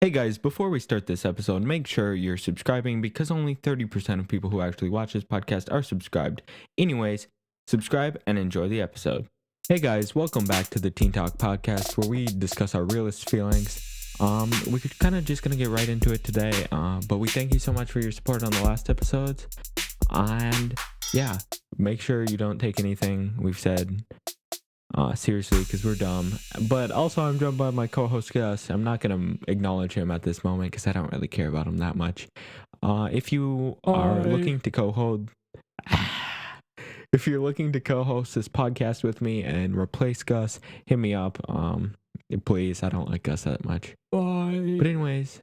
Hey guys, before we start this episode, make sure you're subscribing because only 30% of people who actually watch this podcast are subscribed. Anyways, subscribe and enjoy the episode. Hey guys, welcome back to the Teen Talk podcast where we discuss our realist feelings. We could kind of just gonna get right into it today, but we thank you so much for your support on the last episodes. And yeah, make sure you don't take anything we've said seriously because we're dumb. But also, I'm joined by my co-host Gus. I'm not gonna acknowledge him at this moment because I don't really care about him that much. If you are looking to co-host, if you're looking to co-host this podcast with me and replace Gus, hit me up. Please. I don't like Gus that much. Bye. But anyways,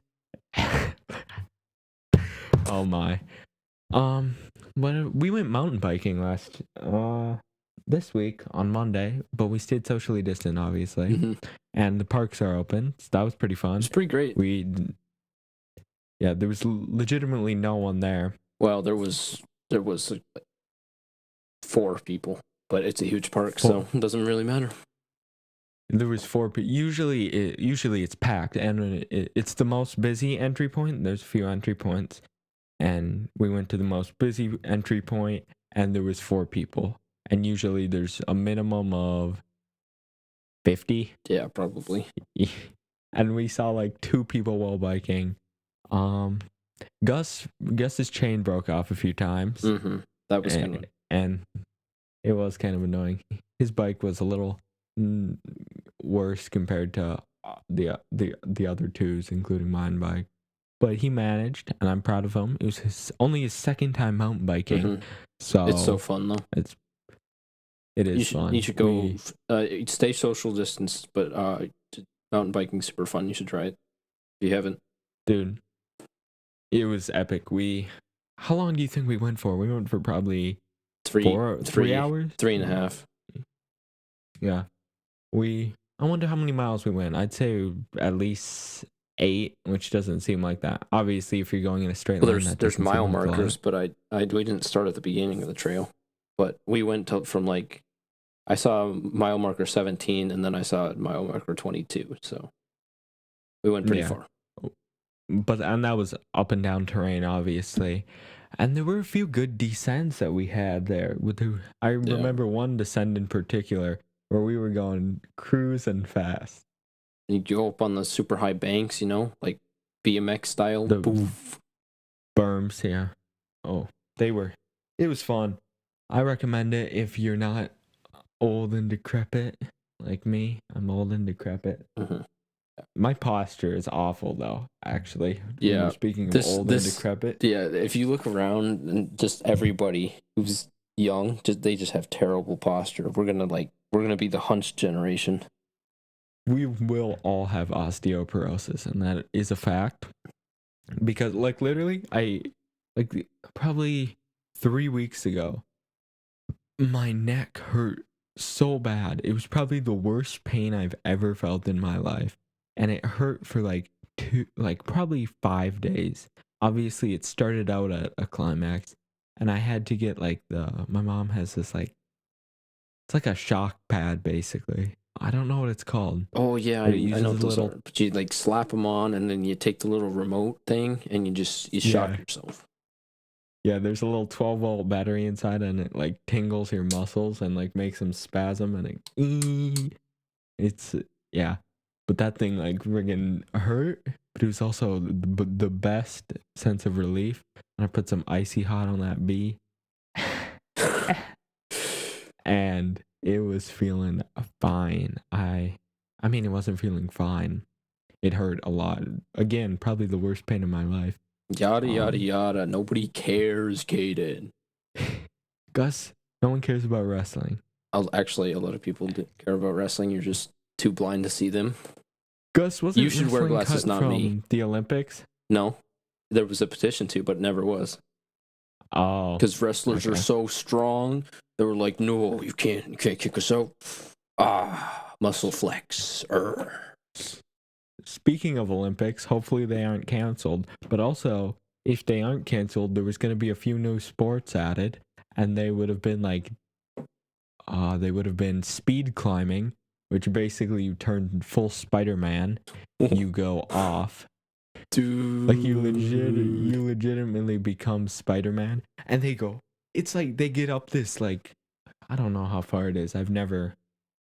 oh my. We went mountain biking this week on Monday, but we stayed socially distant, obviously, and the parks are open. So that was pretty fun. It's pretty great. There was legitimately no one there. Well, there was like 4 people, but it's a huge park, so it doesn't really matter. There was 4 people. Usually it's packed, and it's the most busy entry point. There's a few entry points, and we went to the most busy entry point, and there was 4 people. And usually there's a minimum of 50. Yeah, probably. And we saw like 2 people while biking. Gus's chain broke off a few times. That was and it was kind of annoying. His bike was a little worse compared to the other 2s, including mine bike. But he managed, and I'm proud of him. It was only his second time mountain biking. So it's so fun though. It is fun. You should go. Stay social distance, but mountain biking's super fun. You should try it if you haven't. Dude, it was epic. How long do you think we went for? We went for probably 3 hours? 3.5. Yeah. I wonder how many miles we went. I'd say at least 8, which doesn't seem like that. Obviously, if you're going in a straight line, there's mile markers, but we didn't start at the beginning of the trail. But we went from I saw mile marker 17, and then I saw mile marker 22. So we went pretty far. And that was up and down terrain, obviously. And there were a few good descents that we had there. I remember one descent in particular where we were going cruising fast. And you go up on the super high banks, like BMX style. The berms, yeah. Oh, it was fun. I recommend it if you're not old and decrepit like me. I'm old and decrepit. My posture is awful, though, actually. Yeah. Speaking of old and decrepit. Yeah, if you look around, and just everybody who's young, they just have terrible posture. We're gonna be the hunched generation. We will all have osteoporosis, and that is a fact. Because, literally, probably 3 weeks ago, my neck hurt so bad. It was probably the worst pain I've ever felt in my life. And it hurt for probably 5 days. Obviously, it started out at a climax. And I had to get my mom has this it's like a shock pad, basically. I don't know what it's called. Oh, yeah, I know those are. But you slap them on, and then you take the little remote thing, and you shock yourself. Yeah, there's a little 12-volt battery inside, and it tingles your muscles and makes them spasm, and it's But that thing friggin' hurt, but it was also the best sense of relief. And I put some icy hot on that bee, and it was feeling fine. I mean, it wasn't feeling fine. It hurt a lot. Again, probably the worst pain in my life. Yada, yada, yada. Nobody cares, Caden. Gus, no one cares about wrestling. Actually, a lot of people do care about wrestling. You're just too blind to see them. Gus, wasn't you should wear glasses, not me. The Olympics? No. There was a petition to, but it never was. Oh. Because wrestlers are so strong. They were like, no, you can't kick us out. Muscle flex. Speaking of Olympics, hopefully they aren't canceled. But also, if they aren't canceled, there was going to be a few new sports added, and they would have been speed climbing, which basically you turn full Spider-Man. You go off Dude. Like you legitimately become Spider-Man, and they go. It's like they get up this like, I don't know how far it is. I've never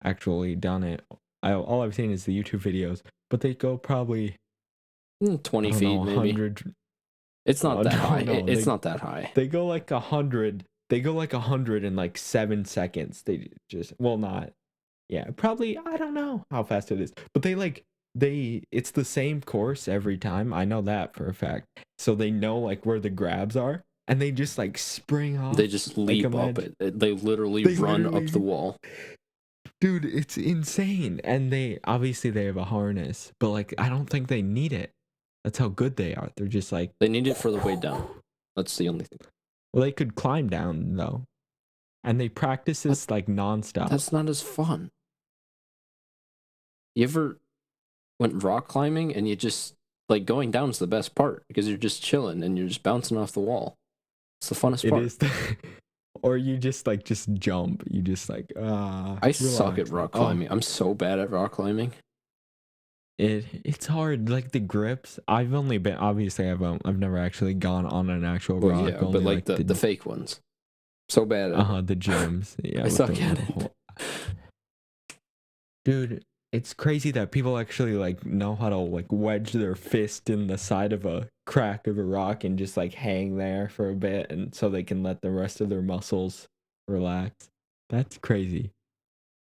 actually done it. All I've seen is the YouTube videos, but they go probably 20 I don't feet, know, maybe. 100. It's not that high. No, It's not that high. They go like 100. They go like 100 in like 7 seconds. They just not. Yeah, probably. I don't know how fast it is, but it's the same course every time. I know that for a fact. So they know like where the grabs are, and they just like spring off. They just leap up it. They literally run up the wall. Dude, it's insane. And they have a harness, but like I don't think they need it. That's how good they are. They're just like they need it for the way down. That's the only thing. Well, they could climb down though, and they practice this like nonstop. That's not as fun. You ever went rock climbing and you just like going down is the best part because you're just chilling and you're just bouncing off the wall. It's the funnest part. It is. Or you just jump. You just like I suck at rock climbing. I'm so bad at rock climbing. It's hard. Like the grips. I've never actually gone on an actual rock. Yeah, but like the fake ones. So bad at the gyms. Yeah, I suck at it. Dude, it's crazy that people actually like know how to like wedge their fist in the side of a crack of a rock and just like hang there for a bit, and so they can let the rest of their muscles relax. That's crazy.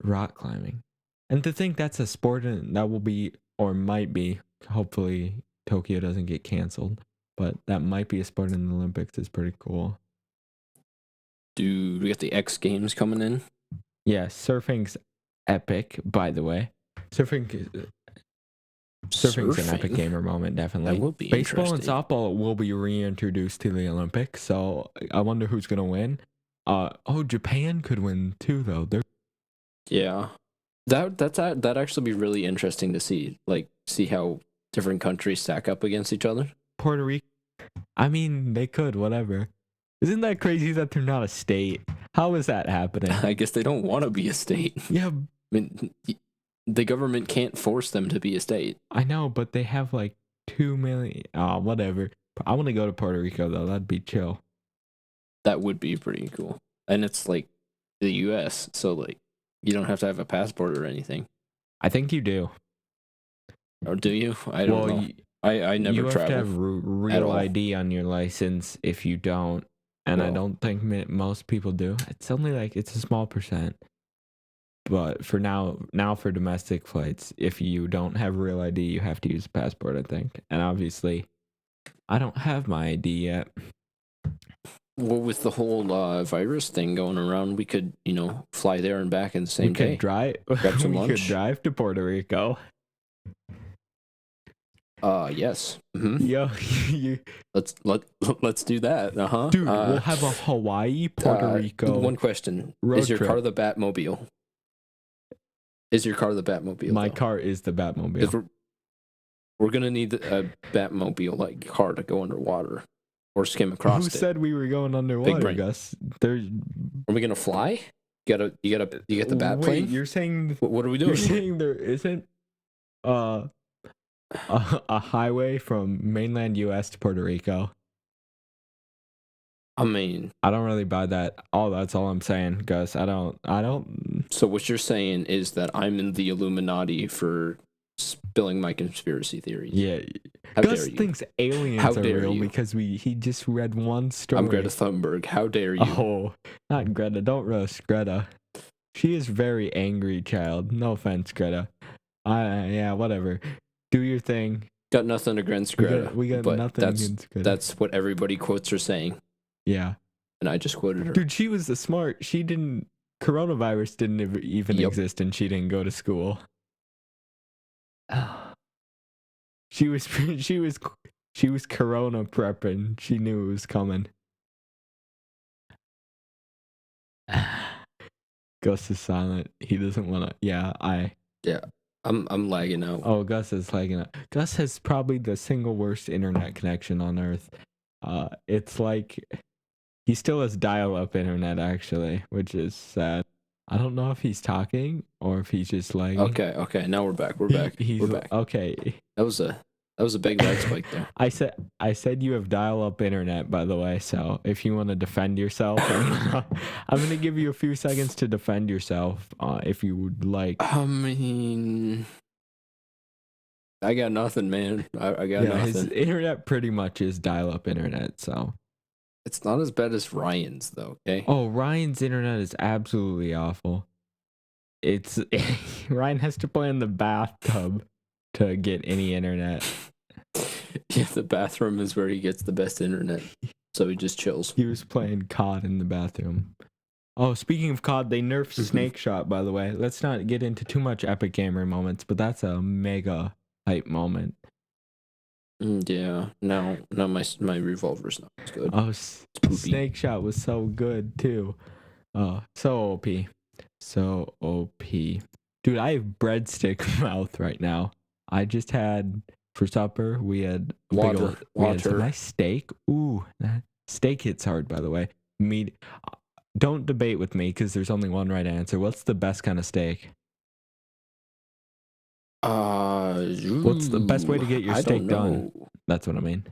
Rock climbing. And to think that's a sport that will be or might be, hopefully Tokyo doesn't get canceled, but that might be a sport in the Olympics is pretty cool. Dude, we got the X Games coming in. Yeah, surfing's epic, by the way. Surfing's an epic gamer moment, definitely. That will be Baseball and softball will be reintroduced to the Olympics, so I wonder who's gonna win. Japan could win too, though. Yeah, that actually be really interesting to see, like see how different countries stack up against each other. Puerto Rico, I mean, they could, whatever. Isn't that crazy that they're not a state? How is that happening? I guess they don't want to be a state. Yeah, I mean, the government can't force them to be a state. I know, but they have like 2 million. Whatever. I want to go to Puerto Rico though. That'd be chill. That would be pretty cool. And it's like the U.S., so like you don't have to have a passport or anything. I think you do. Or do you? I don't know. I never you have traveled. To have real ID on your license if you don't, and I don't think most people do. It's only like it's a small percent. But for now for domestic flights, if you don't have real ID, you have to use a passport, I think. And obviously, I don't have my ID yet. Well, with the whole virus thing going around, we could, fly there and back in the same day. Grab some lunch. We could drive to Puerto Rico. Yes. Mm-hmm. Yo, let's do that. Dude, we'll have a Hawaii, Puerto Rico. One question: Is your car the Batmobile? Is your car the Batmobile? My car is the Batmobile. We're gonna need a Batmobile like car to go underwater or skim across. Who said we were going underwater, Gus? Are we gonna fly? You get the bat plane? You're saying what are we doing? You're saying there isn't a highway from mainland US to Puerto Rico. I mean, I don't really buy that. That's all I'm saying, Gus. I don't. So what you're saying is that I'm in the Illuminati for spilling my conspiracy theories. Yeah. Gus thinks aliens are real because he just read one story. I'm Greta Thunberg. How dare you? Oh, not Greta. Don't roast Greta. She is very angry child. No offense, Greta. Yeah, whatever. Do your thing. Got nothing against Greta. We got nothing against Greta. That's what everybody quotes her saying. Yeah. And I just quoted her. Dude, she was the smart. Coronavirus didn't even exist and she didn't go to school. She was corona prepping. She knew it was coming. Gus is silent. He doesn't want to. Yeah. I'm lagging out. Oh, Gus is lagging out. Gus has probably the single worst internet connection on Earth. It's like he still has dial-up internet actually, which is sad. I don't know if he's talking or if he's just lagging. Okay. Now we're back. We're back. We're back. Okay. That was a That was a big lag spike there. I said you have dial-up internet, by the way. So if you want to defend yourself, I'm gonna give you a few seconds to defend yourself, if you would like. I mean, I got nothing, man. I got nothing. His internet pretty much is dial-up internet. So it's not as bad as Ryan's, though. Okay. oh, Ryan's internet is absolutely awful. It's Ryan has to play in the bathtub to get any internet. Yeah, the bathroom is where he gets the best internet. So he just chills. He was playing COD in the bathroom. Oh, speaking of COD, they nerfed Snake Shot, by the way. Let's not get into too much Epic Gamer moments, but that's a mega hype moment. Yeah, no, my revolver's not as good. Oh, Snake Shot was so good, too. Oh, so OP. So OP. Dude, I have breadstick mouth right now. I just had, for supper, we had water. We had some nice steak. Ooh, that steak hits hard, by the way. Meat. Don't debate with me, because there's only one right answer. What's the best kind of steak? What's the best way to get your steak done? That's what I mean.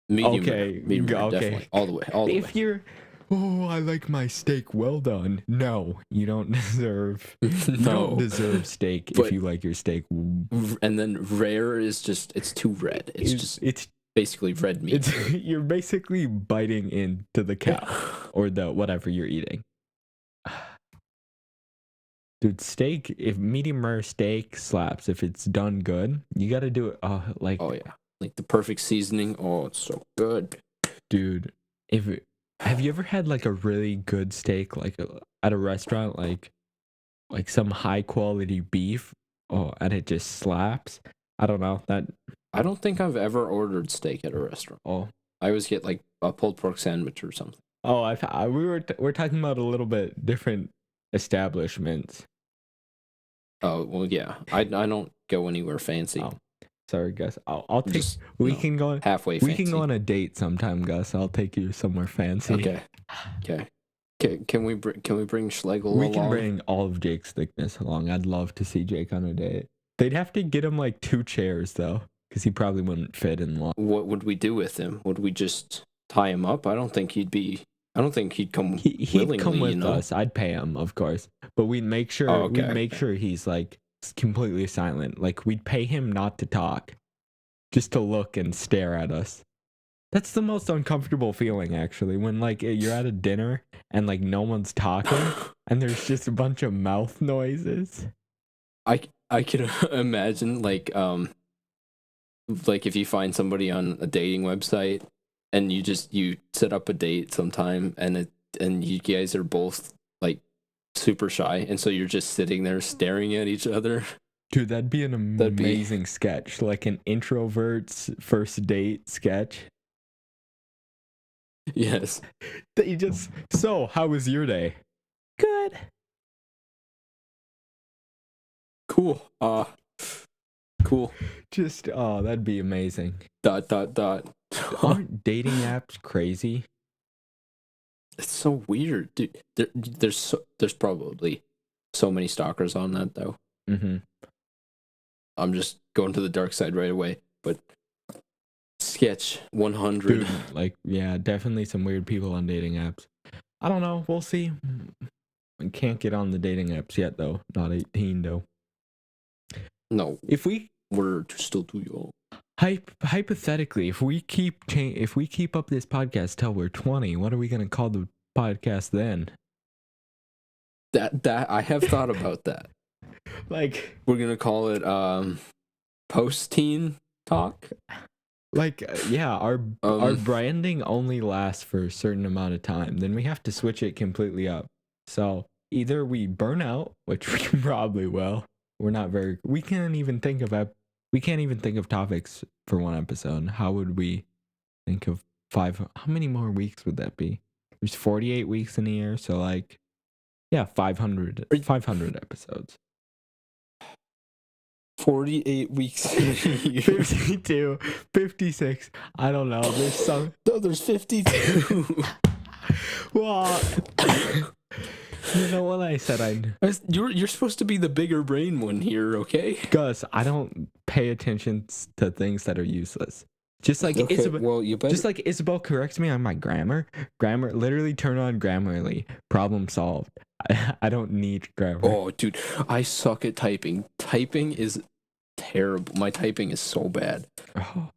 Medium okay, rare. Medium rare, definitely. All the way. If you're, oh, I like my steak well done. No, you don't deserve. You don't deserve steak if you like your steak. And then rare is just, it's too red. It's basically red meat. You're basically biting into the cow or the whatever you're eating. Dude, steak, if medium rare steak slaps, if it's done good, you got to do it oh yeah. Like the perfect seasoning. Oh, it's so good. Dude, have you ever had like a really good steak like at a restaurant, like some high quality beef? Oh, and it just slaps. I don't know that. I don't think I've ever ordered steak at a restaurant. Oh, I always get like a pulled pork sandwich or something. Oh, we're talking about a little bit different establishments. Oh well, yeah. I don't go anywhere fancy. Oh, sorry, Gus. I'll take. We can go halfway. We can go on a date sometime, Gus. I'll take you somewhere fancy. Okay. Can we bring Schlegel along? We can bring all of Jake's thickness along. I'd love to see Jake on a date. They'd have to get him like 2 chairs though, because he probably wouldn't fit in one. What would we do with him? Would we just tie him up? I don't think he'd come. He'd come with us. I'd pay him, of course, but we'd make sure sure he's like completely silent. Like we'd pay him not to talk, just to look and stare at us. That's the most uncomfortable feeling, actually, when like you're at a dinner and like no one's talking and there's just a bunch of mouth noises. I can imagine like if you find somebody on a dating website and you set up a date sometime and you guys are both like super shy and so you're just sitting there staring at each other. Dude, that'd be an amazing sketch, like an introvert's first date sketch. Yes. So, how was your day? Good. Cool. Cool. Just, that'd be amazing. ... Aren't dating apps crazy? It's so weird, dude. There's probably so many stalkers on that though. Mm-hmm. I'm just going to the dark side right away, but sketch 100. Dude, like, yeah, definitely some weird people on dating apps. I don't know. We'll see. I can't get on the dating apps yet, though. Not 18, though. No. We're still too young. Hypothetically, if we keep up this podcast till we're 20, what are we gonna call the podcast then? That I have thought about that. Like we're gonna call it post-teen talk. Like yeah, our branding only lasts for a certain amount of time. Then we have to switch it completely up. So either we burn out, which we probably will. We can't even think of topics for one episode. How would we think of 5? How many more weeks would that be? There's 48 weeks in a year, so like, yeah, 500 episodes. 48 weeks. 52, 56. I don't know. There's 52. Well, You know what I said? You're supposed to be the bigger brain one here, okay? Gus, I don't pay attention to things that are useless. Just like Okay, Isabel, well, you better. just like Isabel corrects me on my grammar. Literally turn on Grammarly. Problem solved. I don't need grammar. Oh, dude, I suck at typing. Typing is terrible. My typing is so bad. Oh.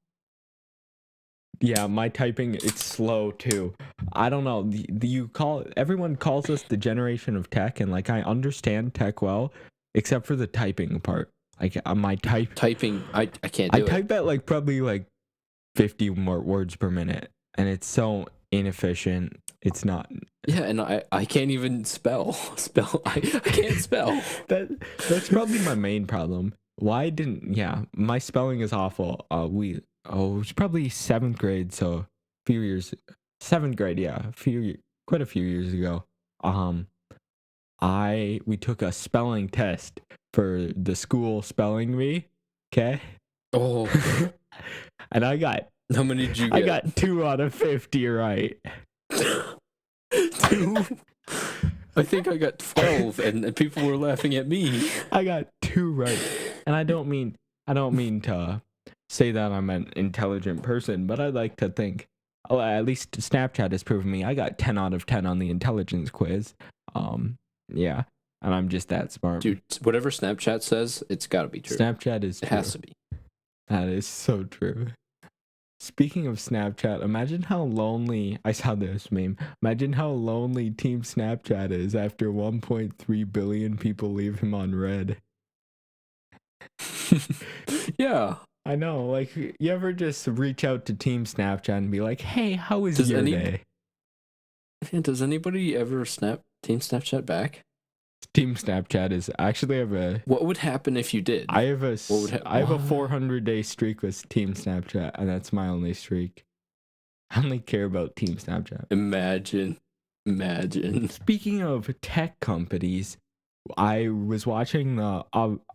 Yeah, my typing, it's slow too. I don't know. Everyone calls us the generation of tech, and like I understand tech well, except for the typing part. Like my Typing, I can't do I it. type at like probably like 50 more words per minute, and it's so inefficient. It's not. Yeah, and I can't even spell. I can't spell. That's probably my main problem. My spelling is awful. It was probably 7th grade, so a few years. 7th grade, yeah, quite a few years ago. We took a spelling test for the school spelling bee. Okay. Oh, And I got how many did you get? I got 2 out of 50 right. 2. I think I got 12, and people were laughing at me. I got 2 right, and I don't mean to say that I'm an intelligent person, but I like to think. Oh, at least Snapchat has proven me. I got 10 out of 10 on the intelligence quiz. Yeah, and I'm just that smart. Dude, whatever Snapchat says, it's got to be true. Snapchat is true. It has to be. That is so true. Speaking of Snapchat, imagine how lonely, I saw this meme, imagine how lonely Team Snapchat is after 1.3 billion people leave him on red. Yeah. I know, like, you ever just reach out to Team Snapchat and be like, hey, how was your day? Does anybody ever Team Snapchat back? Team Snapchat is actually What would happen if you did? I have a 400-day streak with Team Snapchat, and that's my only streak. I only care about Team Snapchat. Imagine. Speaking of tech companies, I was watching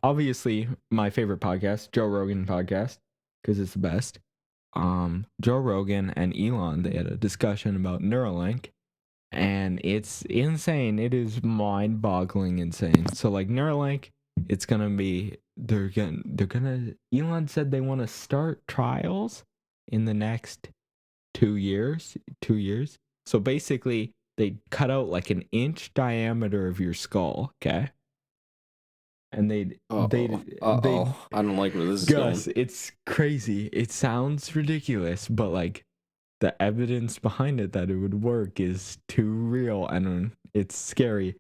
obviously my favorite podcast, Joe Rogan podcast, because it's the best. Joe Rogan and Elon, they had a discussion about Neuralink. And it's insane. It is mind-boggling insane. So like Neuralink, it's gonna be Elon said they want to start trials in the next 2 years. 2 years. So basically, they cut out like an inch diameter of your skull. Okay. And they I don't like where this is Gus, going. it's crazy. It sounds ridiculous, but like, the evidence behind it that it would work is too real, and it's scary.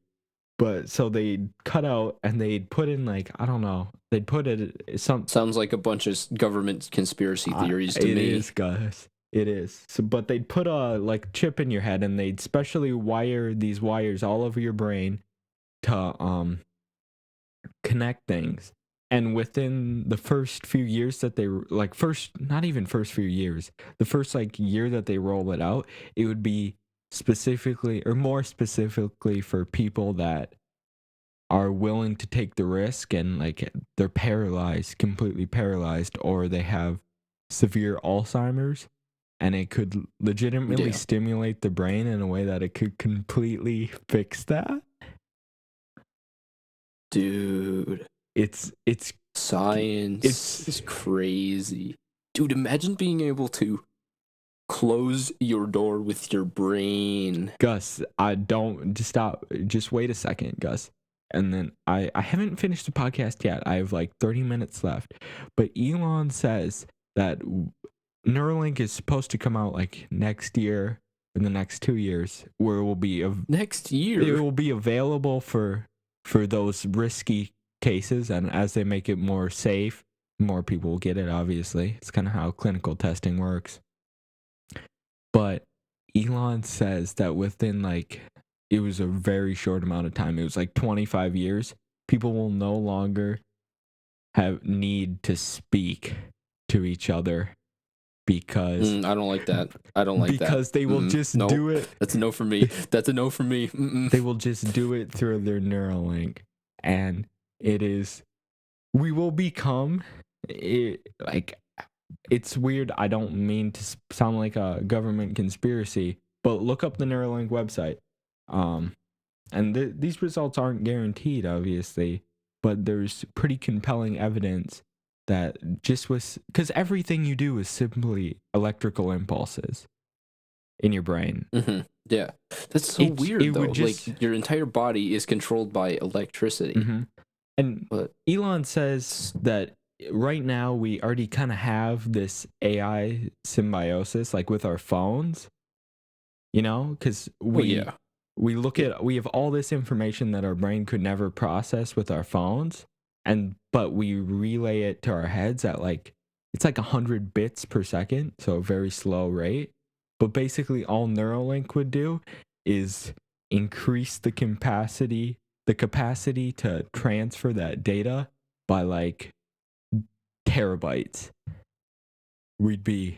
But so they cut out and they'd put in like, I don't know, they'd put it sounds like a bunch of government conspiracy theories to me. It is, Gus. It is. So, but they'd put a like chip in your head, and they'd specially wire these wires all over your brain to connect things. And within the first few years that they not even first few years, the first like year that they roll it out, it would be more specifically for people that are willing to take the risk, and like they're completely paralyzed, or they have severe Alzheimer's, and it could legitimately stimulate the brain in a way that it could completely fix that. Dude. It's science. It's crazy. Dude, imagine being able to close your door with your brain. Gus, stop. Just wait a second, Gus. And then I haven't finished the podcast yet. I have like 30 minutes left. But Elon says that Neuralink is supposed to come out like next year, in the next 2 years, where it will be next year. It will be available for those risky cases, and as they make it more safe, more people will get it. Obviously, it's kind of how clinical testing works. But Elon says that within it was a very short amount of time, it was like 25 years, people will no longer need to speak to each other, because I don't like that. Because they will just do it. That's a no for me. That's a no for me. They will just do it through their Neuralink, and we will become it's weird. I don't mean to sound like a government conspiracy, but look up the Neuralink website. And these results aren't guaranteed, obviously, but there's pretty compelling evidence that just was because everything you do is simply electrical impulses in your brain. Mm-hmm. Yeah, that's so weird It though. would just Like your entire body is controlled by electricity. And But Elon says that right now we already kind of have this AI symbiosis, like with our phones, because yeah, we look at we have all this information that our brain could never process with our phones, but we relay it to our heads at it's like 100 bits per second, so a very slow rate. But basically, all Neuralink would do is increase the capacity to transfer that data by like terabytes. We'd be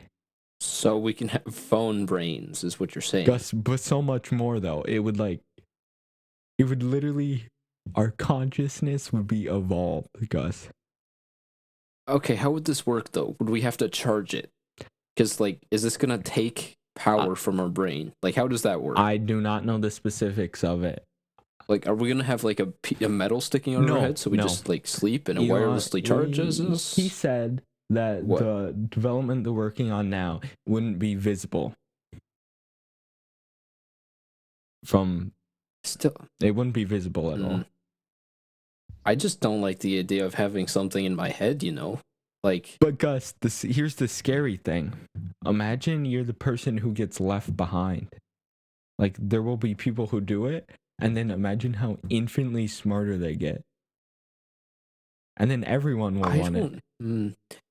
so we can have phone brains, is what you're saying. Gus, but so much more though. It would literally, our consciousness would be evolved, Gus. Okay, how would this work though? Would we have to charge it? Because is this gonna take power from our brain? Like, how does that work? I do not know the specifics of it. Like, are we gonna have like a metal sticking on our head so we just sleep and it wirelessly charges us? He said that the development they're working on now wouldn't be visible it wouldn't be visible at all. I just don't like the idea of having something in my head, But Gus, here's the scary thing. Imagine you're the person who gets left behind. Like, there will be people who do it, and then imagine how infinitely smarter they get. And then everyone will want it.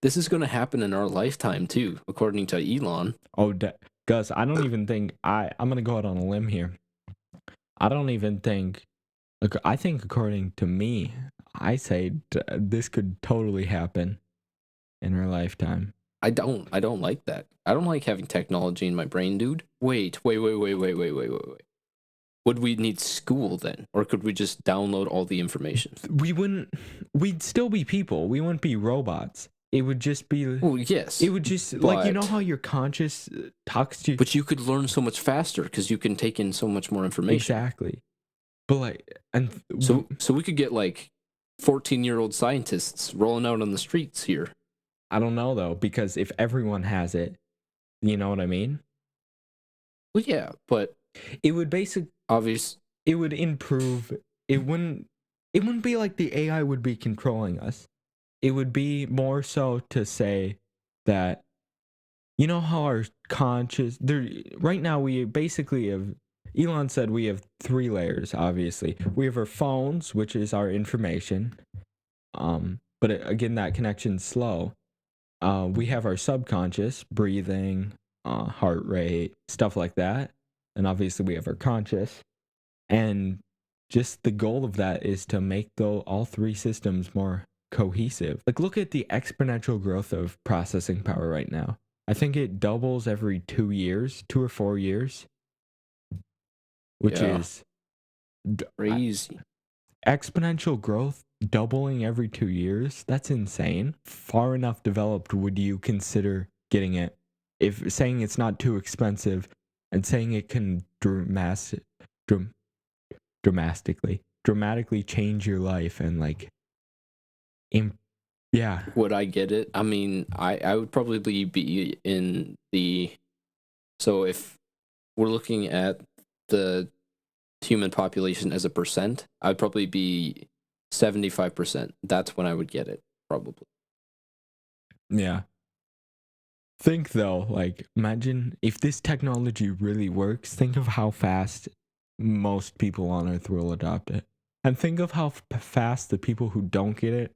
This is going to happen in our lifetime, too, according to Elon. Oh, Gus, I don't even think... I'm going to go out on a limb here. I don't even think... Look, I think according to me, I say this could totally happen in our lifetime. I don't like that. I don't like having technology in my brain, dude. Wait. Would we need school then? Or could we just download all the information? We'd still be people. We wouldn't be robots. It would just be... Oh, yes. It would just... like, you know how your conscious talks to you? But you could learn so much faster because you can take in so much more information. Exactly. But So we could get 14-year-old scientists rolling out on the streets here. I don't know though, because if everyone has it, you know what I mean? Well, yeah, but it would it would improve. It wouldn't be like the AI would be controlling us. It would be more so to say that, you know how our conscious right now we basically have... Elon said we have 3 layers, obviously. We have our phones, which is our information. But again, that connection's slow. We have our subconscious, breathing, heart rate, stuff like that. And obviously we have our conscious. And just the goal of that is to make all 3 systems more cohesive. Like, look at the exponential growth of processing power right now. I think it doubles every 2 or 4 years. Which is crazy. Exponential growth, doubling every 2 years. That's insane. Far enough developed would you consider getting it? If saying it's not too expensive and saying it can dramatically change your life and yeah. Would I get it? I mean, I would probably be in the... So if we're looking at the human population as a percent, I'd probably be 75%. That's when I would get it, probably. Yeah. Think though, imagine if this technology really works, think of how fast most people on Earth will adopt it. And think of how fast the people who don't get it...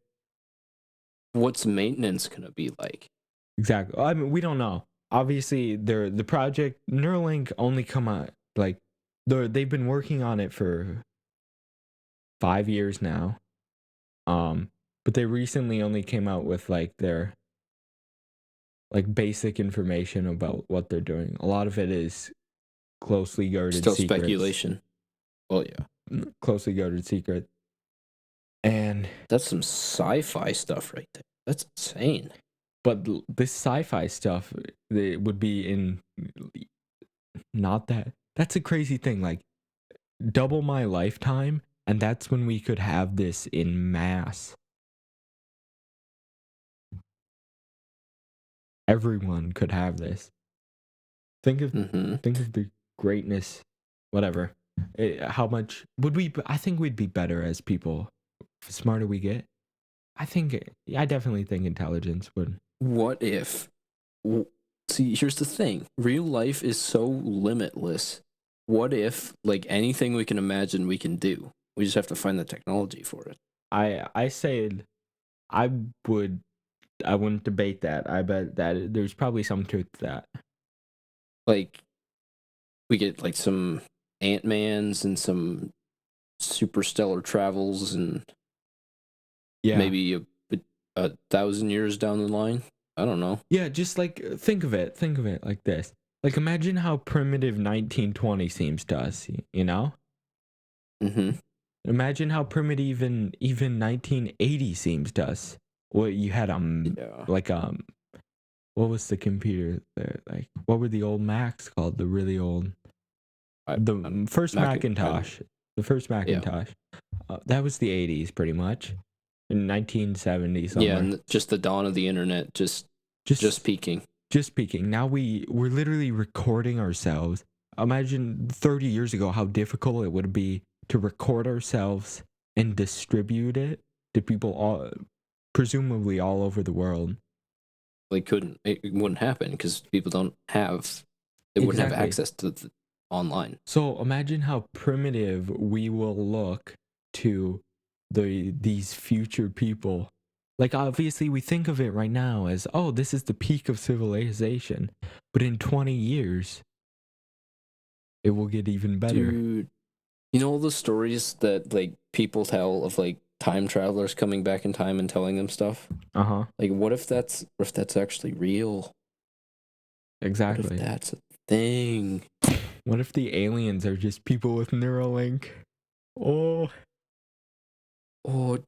What's maintenance gonna be like? Exactly. I mean, we don't know. Obviously, the project Neuralink only come out they've been working on it for 5 years now. But they recently only came out with their basic information about what they're doing. A lot of it is closely guarded Still secrets. Speculation. Well, yeah. Closely guarded secret. And that's some sci-fi stuff right there. That's insane. But this sci-fi stuff, it would be in not that... That's a crazy thing. double my lifetime, and that's when we could have this in mass. Everyone could have this. Think of the greatness, whatever. How much would we? I think we'd be better as people. The smarter we get, I definitely think intelligence would. What if? See, here's the thing. Real life is so limitless. What if, like, anything we can imagine, we can do? We just have to find the technology for it. I said, I wouldn't debate that. I bet that there's probably some truth to that. Like, we get like some Ant-Mans and some superstellar travels, and maybe a 1,000 years down the line. I don't know. Yeah, just like think of it like this. Like, imagine how primitive 1920 seems to us, you know? Imagine how primitive even 1980 seems to us. Well, you had what was the computer there? Like, what were the old Macs called? The really old, the first Macintosh. The first Macintosh. That was the 80s, pretty much. In 1970 somewhere. Yeah, and just the dawn of the internet, just peaking. Just peaking. Now we're literally recording ourselves. Imagine 30 years ago how difficult it would be to record ourselves and distribute it to people presumably all over the world. It wouldn't happen because people wouldn't have access to online. So imagine how primitive we will look to these future people. Like, obviously we think of it right now as, oh, this is the peak of civilization, but in 20 years it will get even better. Dude, you know all the stories that like people tell of like time travelers coming back in time and telling them stuff? Like, what if that's actually real? Exactly. What if that's a thing? What if the aliens are just people with Neuralink? Oh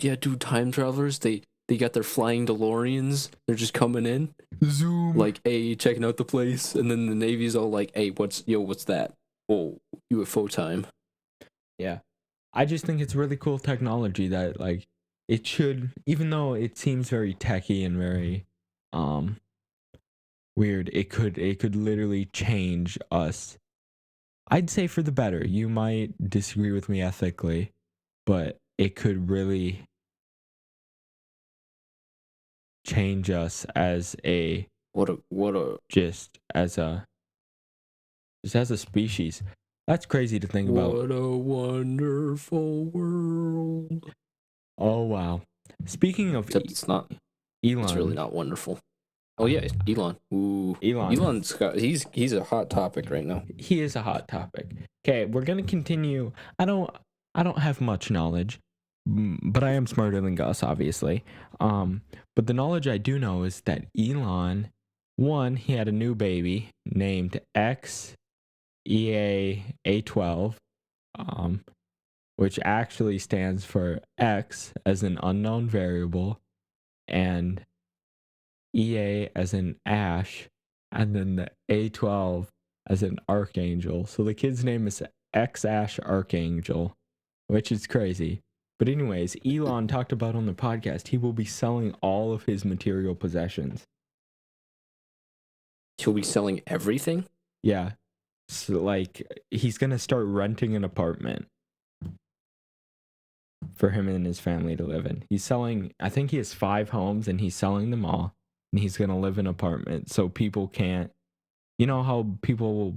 yeah, dude, time travelers, they got their flying DeLoreans. They're just coming in. Zoom. Like, hey, checking out the place. And then the Navy's all like, hey, what's that? Oh, UFO time. Yeah. I just think it's really cool technology that, like, it should, even though it seems very techy and very weird, it could literally change us. I'd say for the better. You might disagree with me ethically, but it could really change us as a just as a species. That's crazy to think about. What a wonderful world. Oh wow. Speaking of Except it's not Elon. It's really not wonderful. Oh yeah, Elon. Ooh. Elon's got he's a hot topic right now. He is a hot topic. Okay, we're gonna continue. I don't have much knowledge, but I am smarter than Gus, obviously. But the knowledge I do know is that Elon, he had a new baby named XEA-A12, which actually stands for X as an unknown variable, and EA as in Ash, and then the A12 as an Archangel. So the kid's name is X Ash Archangel, which is crazy. But anyways, Elon talked about on the podcast, he will be selling all of his material possessions. He'll be selling everything? Yeah. So, like, he's going to start renting an apartment for him and his family to live in. He's selling, I think he has 5 homes, and he's selling them all. And he's going to live in an apartment so people can't, you know how people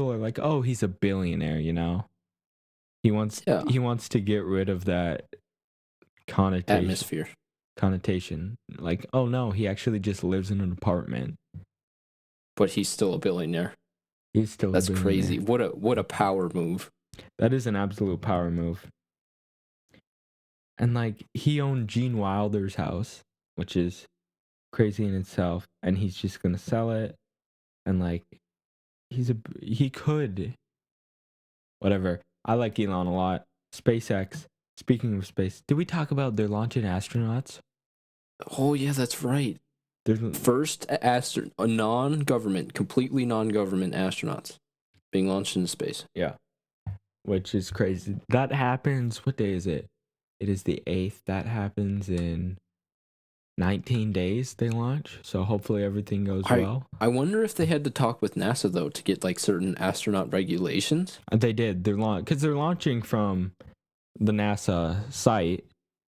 are like, oh, he's a billionaire, you know? He wants to get rid of that connotation. Like, oh no, he actually just lives in an apartment. But he's still a billionaire. That's crazy. What a power move. That is an absolute power move. And like, he owned Gene Wilder's house, which is crazy in itself, and he's just gonna sell it. And like, he could whatever. I like Elon a lot. SpaceX. Speaking of space, did we talk about they're launching astronauts? Oh yeah, that's right. First completely non-government astronauts being launched into space. Yeah. which is crazy. That happens. What day is it? It is the 8th. That happens in 19 days. They launch. So hopefully everything goes well. I wonder if they had to talk with NASA though to get like certain astronaut regulations. They did. They're launching from the NASA site.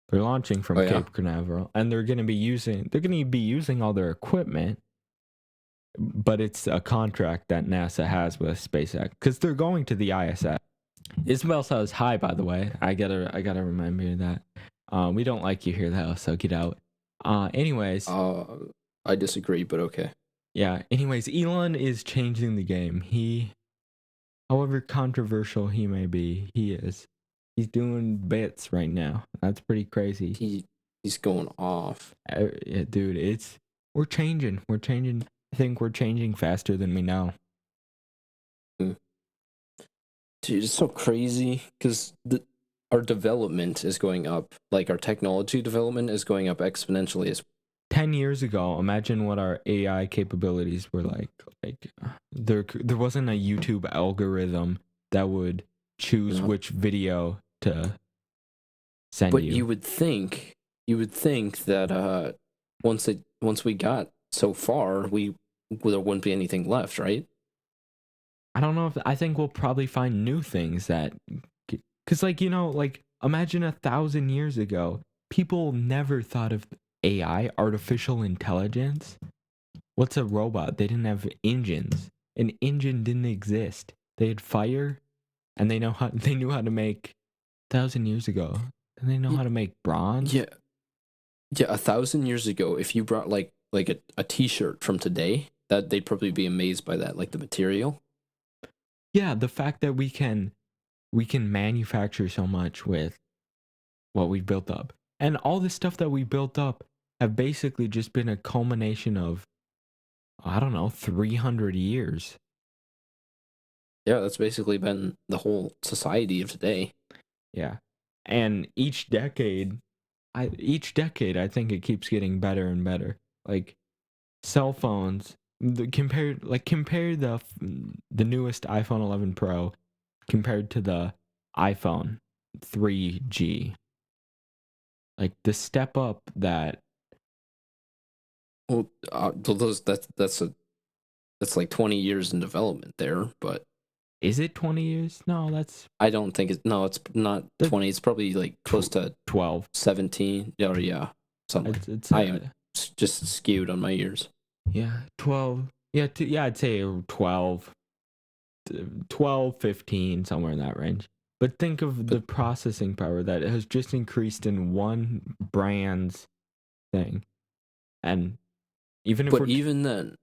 They're launching from Cape Canaveral, and they're going to be using all their equipment. But it's a contract that NASA has with SpaceX because they're going to the ISS. Isabel says hi, by the way. I gotta remind you of that. We don't like you here though, so get out. Anyways. I disagree, but okay. Yeah. Anyways, Elon is changing the game. However controversial he may be, he is. He's doing bits right now. That's pretty crazy. He's going off. Yeah, dude, we're changing. I think we're changing faster than we know. Dude, it's so crazy because our development is going up. Like our technology development is going up exponentially. 10 years ago, imagine what our AI capabilities were like. Like there wasn't a YouTube algorithm that would choose which video to send you. But you would think that once we got so far, there wouldn't be anything left, right? I don't know I think we'll probably find new things that, because like, like imagine 1,000 years ago, people never thought of AI, artificial intelligence. What's a robot? They didn't have engines. An engine didn't exist. They had fire, and they knew how to make 1,000 years ago. And they know how to make bronze. Yeah, 1,000 years ago, if you brought like a T-shirt from today, that they'd probably be amazed by that, like the material. Yeah, the fact that we can manufacture so much with what we've built up. And all the stuff that we built up have basically just been a culmination of, I don't know, 300 years. Yeah, that's basically been the whole society of today. Yeah. And each decade, I think it keeps getting better and better. Like cell phones, compare the newest iPhone 11 Pro compared to the iPhone 3G. Like the step up that. Well, that's like 20 years in development there, but is it 20 years? No, I don't think it's not 20. It's probably like close to 12, 17. Or yeah, something. I am just skewed on my years. Yeah, 12. Yeah, I'd say 12, 15, somewhere in that range. But think of the processing power that has just increased in one brand's thing. And even then,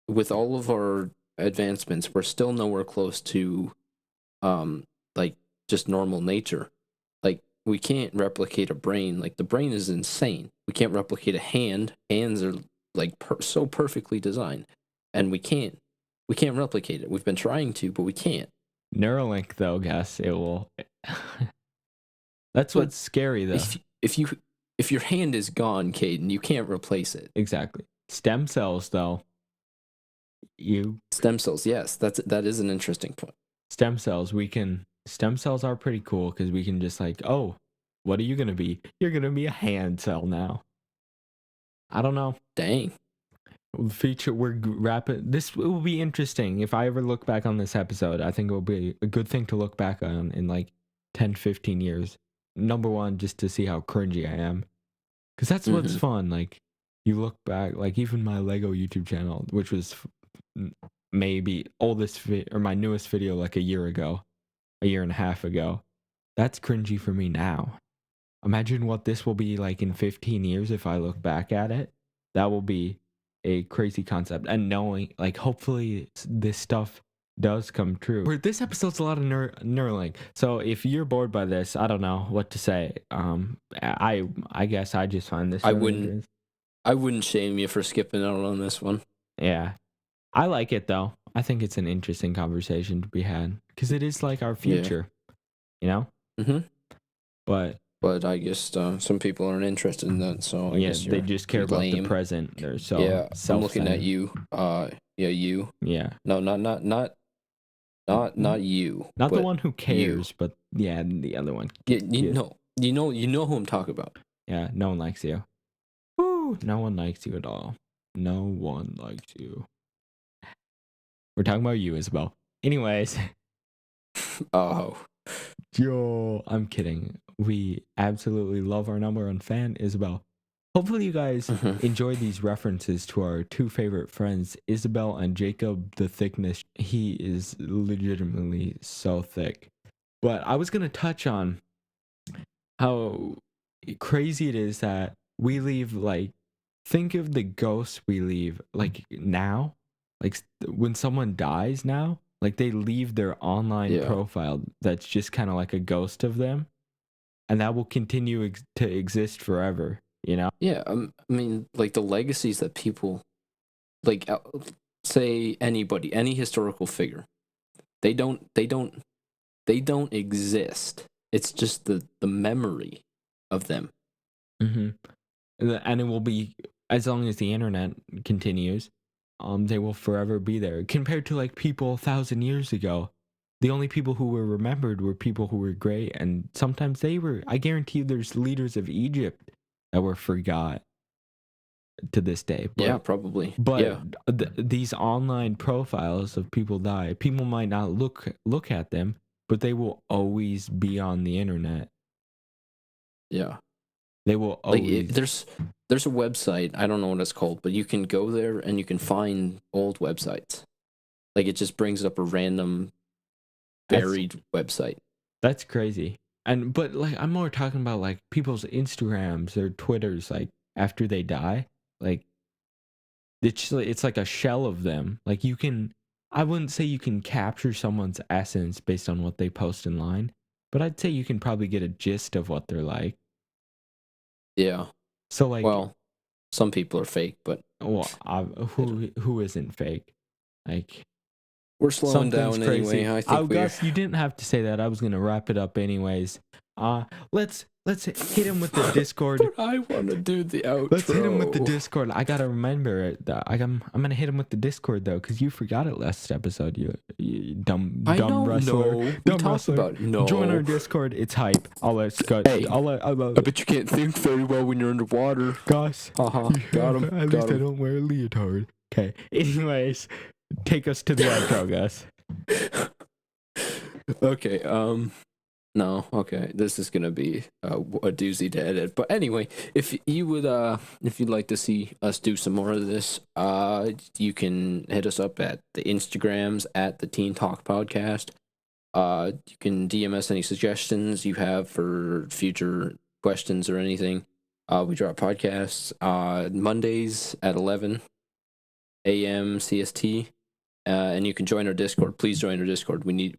with all of our advancements, we're still nowhere close to like just normal nature. Like we can't replicate a brain. Like the brain is insane. We can't replicate a hand. Hands are like so perfectly designed, and we can't replicate it. We've been trying to, but we can't. Neuralink though, guess it will. That's what's scary though. If your hand is gone, Caden, you can't replace it. Exactly. Stem cells though. Stem cells, yes, that is an interesting point. Stem cells are pretty cool because we can just like, oh, what are you gonna be? You're gonna be a hand cell now. I don't know. Dang. We're rapid. This will be interesting. If I ever look back on this episode, I think it will be a good thing to look back on in like 10, 15 years. Number one, just to see how cringy I am. Because that's what's fun. Like, you look back, like even my Lego YouTube channel, which was maybe my newest video like a year and a half ago. That's cringy for me now. Imagine what this will be like in 15 years if I look back at it. That will be a crazy concept. And knowing, like, hopefully this stuff does come true. This episode's a lot of Neuralink. So if you're bored by this, I don't know what to say. I guess I just find this. I wouldn't shame you for skipping out on this one. Yeah. I like it though. I think it's an interesting conversation to be had because it is like our future, you know? Mm-hmm. But I guess some people aren't interested in that, so I guess they just care about the present. They're so I'm looking at you. You. Yeah. No, not Not you. Not the but one who cares, but yeah, the other one. You know who I'm talking about. Yeah, no one likes you. Woo, no one likes you at all. No one likes you. We're talking about you, Isabel. Anyways, Oh, yo, I'm kidding. We absolutely love our number one fan, Isabel. Hopefully, you guys enjoy these references to our two favorite friends, Isabel and Jacob the Thickness. He is legitimately so thick. But I was going to touch on how crazy it is that we leave, like, think of the ghosts we leave, like, now. Like, when someone dies now, like, they leave their online profile that's just kind of like a ghost of them. And that will continue to exist forever, you know? Yeah, I mean, like the legacies that people, like, say anybody, any historical figure, they don't exist. It's just the memory of them. Mm-hmm. And it will be, as long as the internet continues, they will forever be there. Compared to like people 1,000 years ago, the only people who were remembered were people who were great, and sometimes they were. I guarantee you, there's leaders of Egypt that were forgot to this day. But, yeah, probably. But these online profiles of people die. People might not look at them, but they will always be on the internet. Yeah. They will always. Like there's a website, I don't know what it's called, but you can go there and you can find old websites. Like it just brings up a random buried website. That's crazy. But like I'm more talking about like people's Instagrams or Twitters, like after they die. Like it's like a shell of them. Like I wouldn't say you can capture someone's essence based on what they post in line, but I'd say you can probably get a gist of what they're like. Yeah. So like, well, some people are fake, but who isn't fake? Like, we're slowing down crazy. Anyway. I think Gus, you didn't have to say that. I was gonna wrap it up anyways. Let's hit him with the Discord. But I want to do the outro. Let's hit him with the Discord. I gotta remember it. I'm gonna hit him with the Discord though, because you forgot it last episode. You dumb wrestler. No, dumb wrestler. About no. Join our Discord. It's hype. I'll let Scott. Hey, I bet you can't think very well when you're underwater. Gus. Got him. At least I don't wear a leotard. Okay. Anyways, take us to the outro, Gus. Okay. No, okay. This is gonna be a doozy to edit. But anyway, if you'd like to see us do some more of this, you can hit us up at the Instagrams at the TeenTalk podcast. You can DM us any suggestions you have for future questions or anything. We drop podcasts Mondays at 11 a.m. CST. And you can join our Discord. Please join our Discord. We need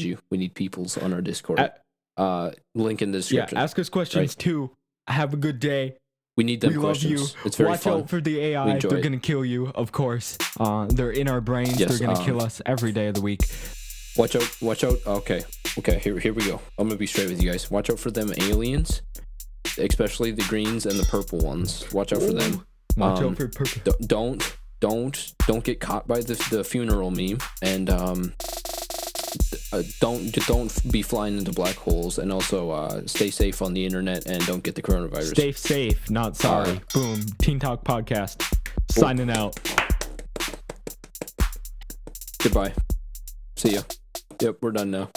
you. We need peoples on our Discord. Link in the description. Yeah, ask us questions too. Have a good day. We need them we questions. Love you. It's very Watch fun. out for the AI. They're going to kill you, of course. They're in our brains. Yes, they're going to kill us every day of the week. Watch out. Okay, here we go. I'm going to be straight with you guys. Watch out for them aliens, especially the greens and the purple ones. Watch out for them. Watch out for purple. Don't get caught by the funeral meme, and don't be flying into black holes, and also stay safe on the internet and don't get the coronavirus. Stay safe, not sorry. Boom. Teen Talk Podcast. Signing out. Goodbye. See ya. Yep, we're done now.